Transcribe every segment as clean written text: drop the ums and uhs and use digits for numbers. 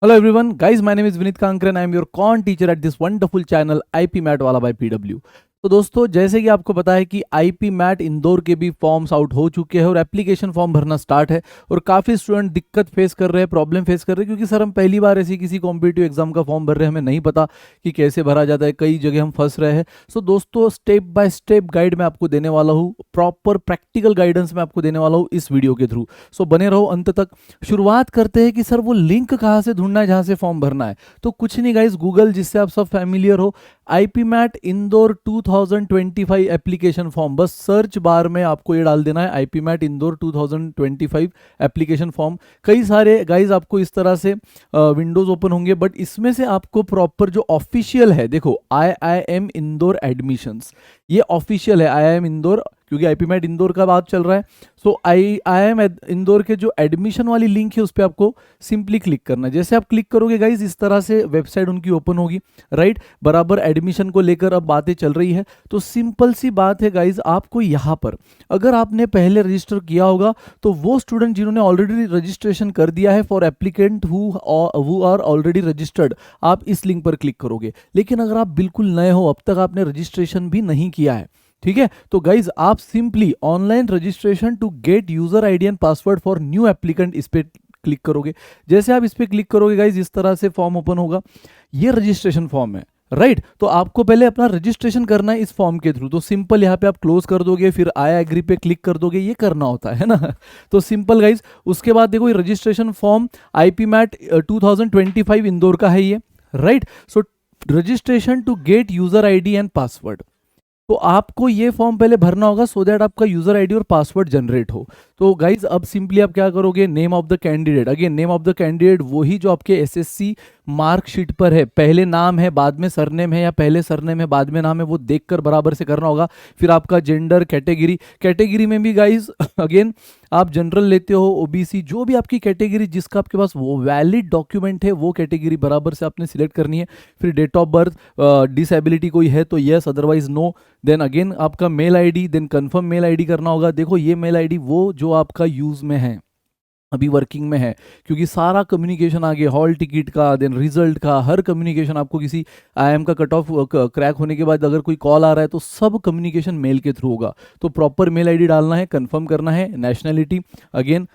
Hello everyone, guys. My name is Vinit Kankran. I am your con teacher at this wonderful channel IP Mat वाला by PW। तो दोस्तों, जैसे कि आपको पता है कि IP मैट इंदौर के भी फॉर्म्स आउट हो चुके हैं और एप्लीकेशन फॉर्म भरना स्टार्ट है। और काफ़ी स्टूडेंट दिक्कत फेस कर रहे हैं, प्रॉब्लम फेस कर रहे हैं, क्योंकि सर हम पहली बार ऐसी किसी कॉम्पिटिटिव एग्जाम का फॉर्म भर रहे हैं, हमें नहीं पता कि कैसे भरा जाता है, कई जगह हम फंस रहे हैं। सो दोस्तों, स्टेप बाय स्टेप गाइड मैं आपको देने वाला हूँ, प्रॉपर प्रैक्टिकल गाइडेंस मैं आपको देने वाला हूँ इस वीडियो के थ्रू। सो बने रहो अंत तक। शुरुआत करते हैं कि सर वो लिंक कहाँ से ढूंढना है जहाँ से फॉर्म भरना है। तो कुछ नहीं गाइज, गूगल, जिससे आप सब फैमिलियर हो, IP MAT Indore 2025 application form, बस सर्च बार में आपको ये डाल देना है, IP MAT Indore 2025 application form. कई सारे गाइज आपको इस तरह से विंडोज ओपन होंगे, बट इसमें से आपको प्रॉपर जो ऑफिशियल है, देखो IIM इंदौर एडमिशंस, ये ऑफिशियल है IIM इंदौर, क्योंकि IP मैट इंदौर का बात चल रहा है। सो IIM इंदौर के जो एडमिशन वाली लिंक है उस पर आपको सिंपली क्लिक करना है। जैसे आप क्लिक करोगे गाइज, इस तरह से वेबसाइट उनकी ओपन होगी, राइट। बराबर एडमिशन को लेकर अब बातें चल रही है। तो सिंपल सी बात है गाइज, आपको यहाँ पर अगर आपने पहले रजिस्टर किया होगा तो वो स्टूडेंट जिन्होंने ऑलरेडी रजिस्ट्रेशन कर दिया है, for applicant who are already registered, आप इस लिंक पर क्लिक करोगे। लेकिन अगर आप बिल्कुल नए हो, अब तक आपने रजिस्ट्रेशन भी नहीं किया है, ठीक है, तो गाइज आप simply online registration to get user ID and password for new applicant, इस पे क्लिक करोगे। जैसे आप इस पे क्लिक करोगे गाइज, इस तरह से फॉर्म ओपन होगा। ये रजिस्ट्रेशन फॉर्म है, राइट। तो आपको पहले अपना रजिस्ट्रेशन करना है इस फॉर्म के थ्रू। तो सिंपल यहाँ पे आप क्लोज कर दोगे, फिर आई एग्री पे क्लिक कर दोगे, ये करना होता है ना। तो सिंपल गाइज, उसके बाद देखो ये registration form IP MAT 2025 Indore का है ये, right. So registration to get user ID and password, तो आपको ये फॉर्म पहले भरना होगा सो दैट आपका यूजर आईडी और पासवर्ड जनरेट हो। तो गाइज अब सिंपली आप क्या करोगे, name of the candidate, again name of the candidate वही जो आपके SSC मार्कशीट पर है, पहले नाम है बाद में सरनेम है, या पहले सरनेम है बाद में नाम है, वो देखकर बराबर से करना होगा। फिर आपका जेंडर, कैटेगरी में भी गाइज अगेन आप जनरल लेते हो, OBC, जो भी आपकी कैटेगरी, जिसका आपके पास वो वैलिड डॉक्यूमेंट है, वो कैटेगरी बराबर से आपने सिलेक्ट करनी है। फिर डेट ऑफ बर्थ, डिसेबिलिटी कोई है तो yes, otherwise no. Then again आपका mail ID, then confirm mail ID करना होगा। देखो ये मेल आईडी वो जो आपका यूज में है, अभी वर्किंग में है, क्योंकि सारा कम्युनिकेशन आगे हॉल टिकट का, देन रिजल्ट का, हर कम्युनिकेशन आपको किसी IIM का कट ऑफ क्रैक होने के बाद अगर कोई कॉल आ रहा है तो सब कम्युनिकेशन मेल के थ्रू होगा। तो प्रॉपर मेल आईडी डालना है, कंफर्म करना है। नेशनैलिटी अगेन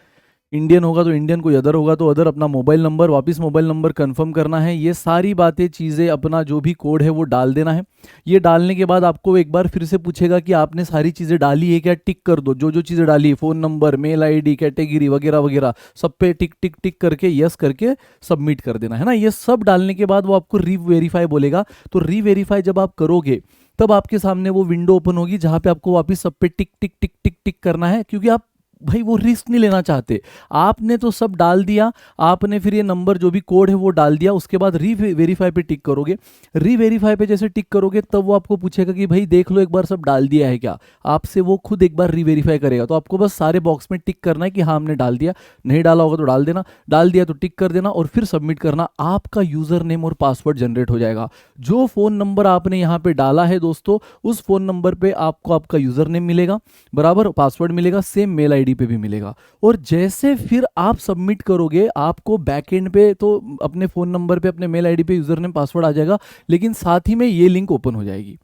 इंडियन होगा तो इंडियन, कोई अदर होगा तो अदर। अपना मोबाइल नंबर, वापस मोबाइल नंबर कंफर्म करना है। ये सारी बातें, चीज़ें, अपना जो भी कोड है वो डाल देना है। ये डालने के बाद आपको एक बार फिर से पूछेगा कि आपने सारी चीज़ें डाली है क्या, टिक कर दो। जो जो चीज़ें डाली है, phone number, mail ID, category वगैरह वगैरह, सब पे टिक टिक टिक करके यस करके सबमिट कर देना है ना। ये सब डालने के बाद वो आपको रीवेरीफाई बोलेगा। तो रीवेरीफाई जब आप करोगे तब आपके सामने वो विंडो ओपन होगी जहाँ पे आपको वापस सब पे टिक टिक टिक टिक टिक करना है, क्योंकि आप भाई वो रिस्क नहीं लेना चाहते। आपने तो सब डाल दिया, आपने फिर ये नंबर जो भी कोड है वो डाल दिया, उसके बाद रीवेरीफाई पे टिक करोगे। रीवेरीफाई पे जैसे टिक करोगे तब वो आपको पूछेगा कि भाई देख लो एक बार सब डाल दिया है क्या, आपसे वो खुद एक बार रीवेरीफाई करेगा। तो आपको बस सारे बॉक्स में टिक करना है कि हाँ हमने डाल दिया, नहीं डाला होगा तो डाल देना, डाल दिया तो टिक कर देना और फिर सबमिट करना। आपका यूजर नेम और पासवर्ड जनरेट हो जाएगा। जो फोन नंबर आपने यहाँ पे डाला है दोस्तों, उस फोन नंबर पे आपको आपका यूजर नेम मिलेगा, बराबर पासवर्ड मिलेगा, सेम मेल आईडी पे भी मिलेगा। और जैसे फिर आप सबमिट करोगे, आपको बैकएंड पे तो अपने फोन नंबर पे, अपने मेल आईडी पे यूजर नेम पासवर्ड आ जाएगा, लेकिन साथ ही में ये लिंक ओपन हो जाएगी,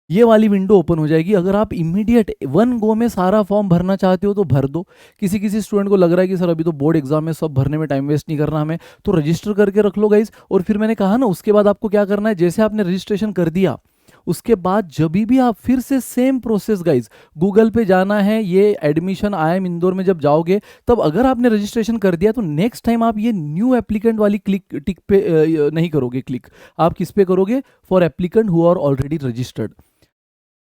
ये वाली विंडो ओपन हो जाएगी। अगर आप इमीडिएट वन गो में सारा फॉर्म भरना चाहते हो तो भर दो। किसी किसी स्टूडेंट को लग रहा है कि सर अभी तो बोर्ड एग्जाम है, सब भरने में टाइम वेस्ट नहीं करना हमें, तो रजिस्टर करके रख लो गाइज। और फिर मैंने कहा ना, उसके बाद आपको क्या करना है, जैसे आपने रजिस्ट्रेशन कर दिया उसके बाद जब भी आप फिर से सेम प्रोसेस गाइज, गूगल पे जाना है, ये एडमिशन IIM इंदौर में जब जाओगे तब अगर आपने रजिस्ट्रेशन कर दिया तो नेक्स्ट टाइम आप ये न्यू एप्लीकेंट वाली क्लिक टिक पे नहीं करोगे क्लिक, आप किस पे करोगे, for applicant who are already registered.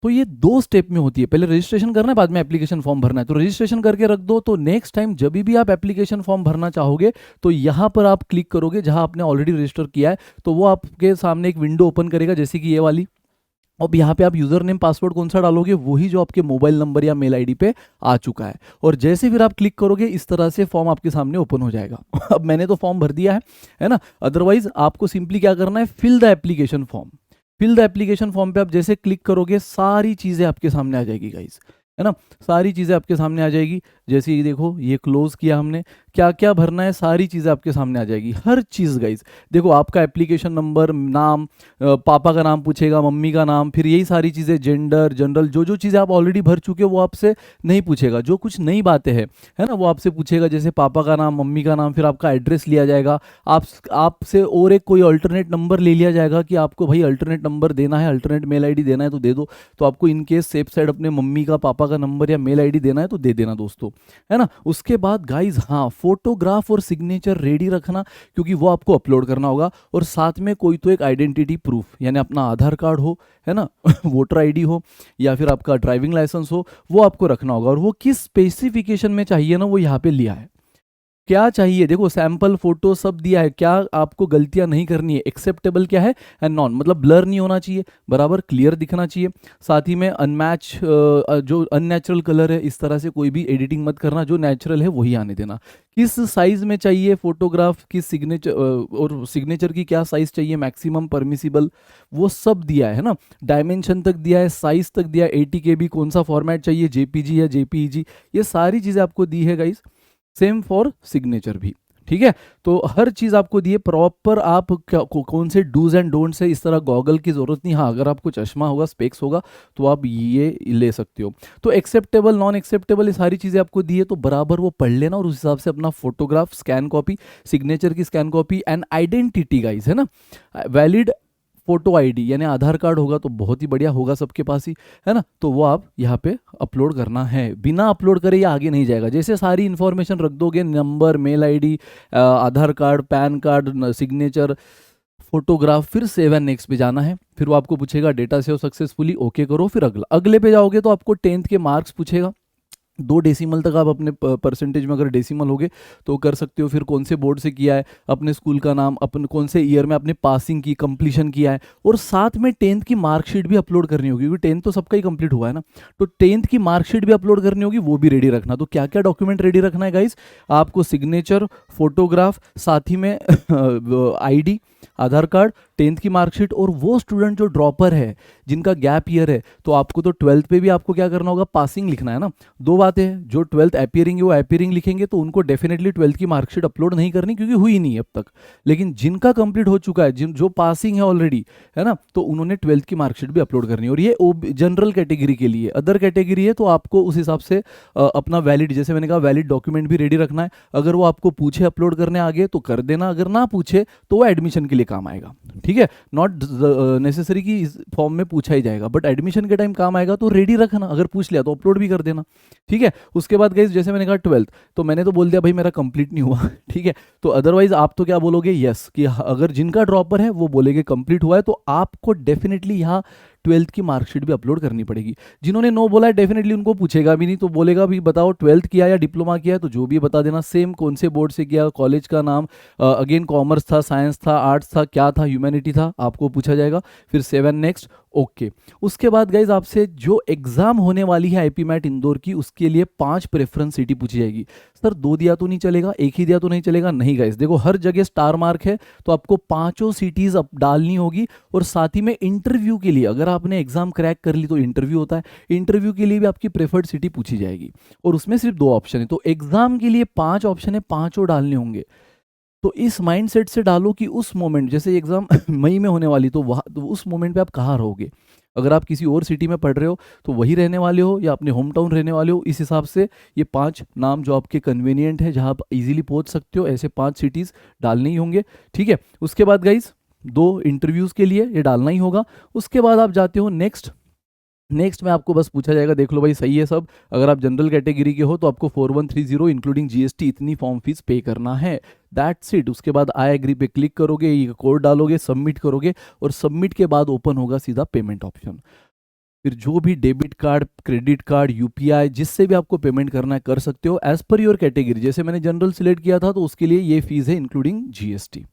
तो ये दो स्टेप में होती है, पहले रजिस्ट्रेशन करना है, बाद में एप्लीकेशन फॉर्म भरना है। तो रजिस्ट्रेशन करके रख दो, तो नेक्स्ट टाइम जब भी आप एप्लीकेशन फॉर्म भरना चाहोगे तो यहाँ पर आप क्लिक करोगे जहाँ आपने ऑलरेडी रजिस्टर किया है, तो वो आपके सामने एक विंडो ओपन करेगा जैसे कि ये वाली। अब यहाँ पे आप यूजर नेम पासवर्ड कौन सा डालोगे, वही जो आपके मोबाइल नंबर या मेल आईडी पे आ चुका है। और जैसे फिर आप क्लिक करोगे इस तरह से फॉर्म आपके सामने ओपन हो जाएगा। अब मैंने तो फॉर्म भर दिया है ना। अदरवाइज आपको सिंपली क्या करना है, fill the application form. Fill the application form पे आप जैसे क्लिक करोगे सारी चीजें आपके सामने आ जाएगी गाइज, है ना, सारी चीज़ें आपके सामने आ जाएगी। जैसे ये देखो, ये क्लोज किया हमने, क्या क्या भरना है सारी चीज़ें आपके सामने आ जाएगी, हर चीज़ गाइज। देखो आपका एप्लीकेशन नंबर, नाम, पापा का नाम पूछेगा, मम्मी का नाम, फिर यही सारी चीज़ें, जेंडर, जनरल, जो जो चीज़ें आप ऑलरेडी भर चुके हो वो आपसे नहीं पूछेगा। जो कुछ नई बातें हैं है ना, वो आपसे पूछेगा, जैसे पापा का नाम, मम्मी का नाम, फिर आपका एड्रेस लिया जाएगा, आप आपसे और एक कोई अल्टरनेट नंबर ले लिया जाएगा कि आपको भाई अल्टरनेट नंबर देना है, अल्टरनेट मेल आईडी देना है तो दे दो। तो आपको इन केस सेफ साइड अपने मम्मी का, पापा का नंबर या मेल आईडी देना है तो दे देना दोस्तों, है ना। उसके बाद गाइज, हाँ, फोटोग्राफ और सिग्नेचर रेडी रखना, क्योंकि वो आपको अपलोड करना होगा। और साथ में कोई तो एक आइडेंटिटी प्रूफ, यानी अपना आधार कार्ड हो, है ना, वोटर आईडी हो, या फिर आपका ड्राइविंग लाइसेंस हो, वो आपको रखना होगा। और वो किस स्पेसिफिकेशन में चाहिए ना, वो यहाँ पे लिया है। क्या चाहिए, देखो सैंपल फोटो सब दिया है, क्या आपको गलतियां नहीं करनी है, एक्सेप्टेबल क्या है एंड नॉन, मतलब ब्लर नहीं होना चाहिए, बराबर क्लियर दिखना चाहिए। साथ ही में अनमैच, जो अननेचुरल कलर है इस तरह से कोई भी एडिटिंग मत करना, जो नेचुरल है वही आने देना। किस साइज में चाहिए फोटोग्राफ, किस सिग्नेचर, और सिग्नेचर की क्या साइज चाहिए, मैक्सिमम परमिसिबल, वो सब दिया है ना। डायमेंशन तक दिया है, साइज तक दिया है, 80 KB कौन सा फॉर्मेट चाहिए, जेपीजी या जेपीईजी, ये सारी चीज़ें आपको दी है गाइस। सेम फॉर सिग्नेचर भी, ठीक है। तो हर चीज़ आपको दिए प्रॉपर, आप कौन से डूज एंड डोंट्स है, इस तरह गॉगल की ज़रूरत नहीं। हाँ, अगर आपको चश्मा होगा, स्पेक्स होगा, तो आप ये ले सकते हो। तो एक्सेप्टेबल, नॉन एक्सेप्टेबल, ये सारी चीज़ें आपको दी है, तो बराबर वो पढ़ लेना और उस हिसाब से अपना फोटोग्राफ, स्कैन कॉपी, सिग्नेचर की scan copy and identity guys, है ना, वैलिड फोटो आईडी, यानी आधार कार्ड होगा तो बहुत ही बढ़िया, होगा सबके पास ही, है ना, तो वो आप यहाँ पे अपलोड करना है। बिना अपलोड करे ये आगे नहीं जाएगा। जैसे सारी इन्फॉर्मेशन रख दोगे, number, mail ID, Aadhaar card, PAN card, signature, photograph, फिर सेव एंड नेक्स्ट पे जाना है। फिर वो आपको पूछेगा डेटा सेव सक्सेसफुली, ओके करो, फिर अगले पे जाओगे तो आपको 10th के मार्क्स पूछेगा। 2 डेसिमल तक आप अपने परसेंटेज में अगर डेसिमल हो गए तो कर सकते हो। फिर कौन से बोर्ड से किया है, अपने स्कूल का नाम, अपन कौन से ईयर में आपने पासिंग की, कंप्लीशन किया है, और साथ में 10th की मार्कशीट भी अपलोड करनी होगी, क्योंकि 10th तो सबका ही कंप्लीट हुआ है ना, तो 10th की मार्कशीट भी अपलोड करनी होगी, वो भी रेडी रखना। तो क्या क्या डॉक्यूमेंट रेडी रखना है गाइस, आपको सिग्नेचर, फोटोग्राफ, साथ ही में आईडी, आधार कार्ड, 10th की मार्कशीट। और वो स्टूडेंट जो ड्रॉपर है, जिनका गैप ईयर है, तो आपको तो 12th पे भी आपको क्या करना होगा, पासिंग लिखना है ना। दो बातें हैं, जो 12th अपीयरिंग है वो अपीयरिंग लिखेंगे, तो उनको डेफिनेटली 12th की मार्कशीट अपलोड नहीं करनी, क्योंकि हुई नहीं अब तक। लेकिन जिनका कंप्लीट हो चुका है, जिन जो पासिंग है ऑलरेडी, है ना, तो उन्होंने 12th की मार्कशीट भी अपलोड करनी है। और ये जनरल कैटेगरी के लिए, अदर कैटेगरी है तो आपको उस हिसाब से अपना वैलिड, जैसे मैंने कहा, वैलिड डॉक्यूमेंट भी रेडी रखना है। अगर वो आपको पूछे अपलोड करने आगे तो कर देना, अगर ना पूछे तो वो एडमिशन के लिए काम आएगा, ठीक है। नॉट नेसेसरी कि इस फॉर्म में पूछा ही जाएगा, बट एडमिशन के टाइम काम आएगा, तो रेडी रखना, अगर पूछ लिया तो अपलोड भी कर देना, ठीक है। उसके बाद गाइस, जैसे मैंने कहा 12th, तो मैंने तो बोल दिया भाई मेरा कंप्लीट नहीं हुआ, ठीक है। तो अदरवाइज आप तो क्या बोलोगे, यस, कि अगर जिनका ड्रॉपर है वो बोलेंगे कंप्लीट हुआ है, तो आपको डेफिनेटली यहाँ 12th की मार्कशीट भी अपलोड करनी पड़ेगी। जिन्होंने नो बोला है डेफिनेटली उनको पूछेगा भी नहीं, तो बोलेगा भी बताओ 12th किया या डिप्लोमा किया है, तो जो भी बता देना। सेम कौन से बोर्ड से किया, कॉलेज का नाम, अगेन कॉमर्स था, साइंस था, आर्ट्स था, क्या था, ह्यूमैनिटी था, आपको पूछा जाएगा। फिर 7 नेक्स्ट, ओके। उसके बाद गाइज आपसे जो एग्जाम होने वाली है आईपी मैट इंदौर की, उसके लिए 5 प्रेफरेंस सिटी पूछी जाएगी। सर 2 दिया तो नहीं चलेगा, 1 ही दिया तो नहीं चलेगा, नहीं गाइज, देखो हर जगह स्टार मार्क है, तो आपको 5 सिटीज अब डालनी होगी। और साथ ही में इंटरव्यू के लिए, अगर आपने एग्जाम क्रैक कर ली तो इंटरव्यू होता है, इंटरव्यू के लिए भी आपकी प्रेफर्ड सिटी पूछी जाएगी, और उसमें सिर्फ 2 ऑप्शन है। तो एग्जाम के लिए 5 ऑप्शन है, 5 डालने होंगे। तो इस माइंडसेट से डालो कि उस मोमेंट, जैसे एग्जाम मई में होने वाली, तो वहाँ, तो उस मोमेंट पे आप कहाँ रहोगे। अगर आप किसी और सिटी में पढ़ रहे हो तो वही रहने वाले हो, या अपने होम टाउन रहने वाले हो, इस हिसाब से ये 5 नाम जो आपके कन्वीनियंट है, जहाँ आप इजीली पहुँच सकते हो, ऐसे 5 सिटीज़ डालने ही होंगे, ठीक है। उसके बाद गाइज 2 इंटरव्यूज़ के लिए ये डालना ही होगा। उसके बाद आप जाते हो नेक्स्ट में आपको बस पूछा जाएगा, देख लो भाई सही है सब, अगर आप जनरल कैटेगरी के हो तो आपको 4130 इंक्लूडिंग जीएसटी इतनी फॉर्म फीस पे करना है, दैट्स इट। उसके बाद आई एग्री पे क्लिक करोगे, ये कोड डालोगे, सबमिट करोगे, और सबमिट के बाद ओपन होगा सीधा पेमेंट ऑप्शन। फिर जो भी debit card, credit card, UPI, जिससे भी आपको पेमेंट करना है कर सकते हो, एज पर योर कैटेगरी। जैसे मैंने जनरल सिलेक्ट किया था तो उसके लिए ये फीस है इंक्लूडिंग जीएसटी।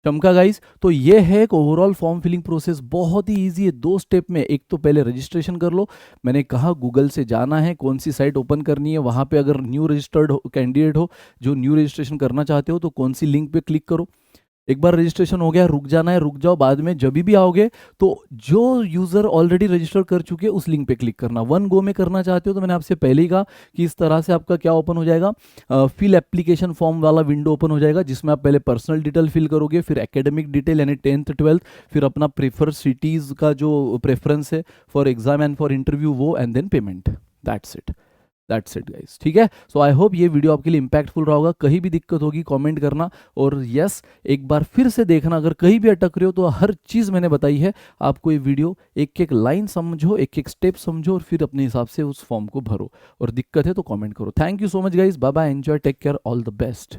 चमका गाइस, तो ये है एक ओवरऑल फॉर्म फिलिंग प्रोसेस, बहुत ही इजी है, 2 स्टेप में। एक तो पहले रजिस्ट्रेशन कर लो, मैंने कहा गूगल से जाना है, कौन सी साइट ओपन करनी है, वहाँ पे अगर न्यू रजिस्टर्ड कैंडिडेट हो, जो न्यू रजिस्ट्रेशन करना चाहते हो, तो कौन सी लिंक पे क्लिक करो, एक बार रजिस्ट्रेशन हो गया, रुक जाना है, रुक जाओ, बाद में जब भी आओगे तो जो यूज़र ऑलरेडी रजिस्टर कर चुके हैं उस लिंक पे क्लिक करना। वन गो में करना चाहते हो तो मैंने आपसे पहले ही कहा कि इस तरह से आपका क्या ओपन हो जाएगा, फिल एप्लीकेशन फॉर्म वाला विंडो ओपन हो जाएगा, जिसमें आप पहले पर्सनल डिटेल फिल करोगे, फिर एकेडमिक डिटेल यानी 10th 12th, फिर अपना प्रेफर सिटीज़ का जो प्रेफरेंस है for exam and for interview वो, and then payment. That's it guys, ठीक है। सो आई होप ये वीडियो आपके लिए इंपैक्टफुल रहा होगा। कहीं भी दिक्कत होगी कमेंट करना, और यस एक बार फिर से देखना, अगर कहीं भी अटक रहे हो तो हर चीज़ मैंने बताई है आपको। ये वीडियो एक एक लाइन समझो, एक एक स्टेप समझो, और फिर अपने हिसाब से उस फॉर्म को भरो, और दिक्कत है तो कमेंट करो। Thank you so much guys, bye bye, enjoy, take care, all the best.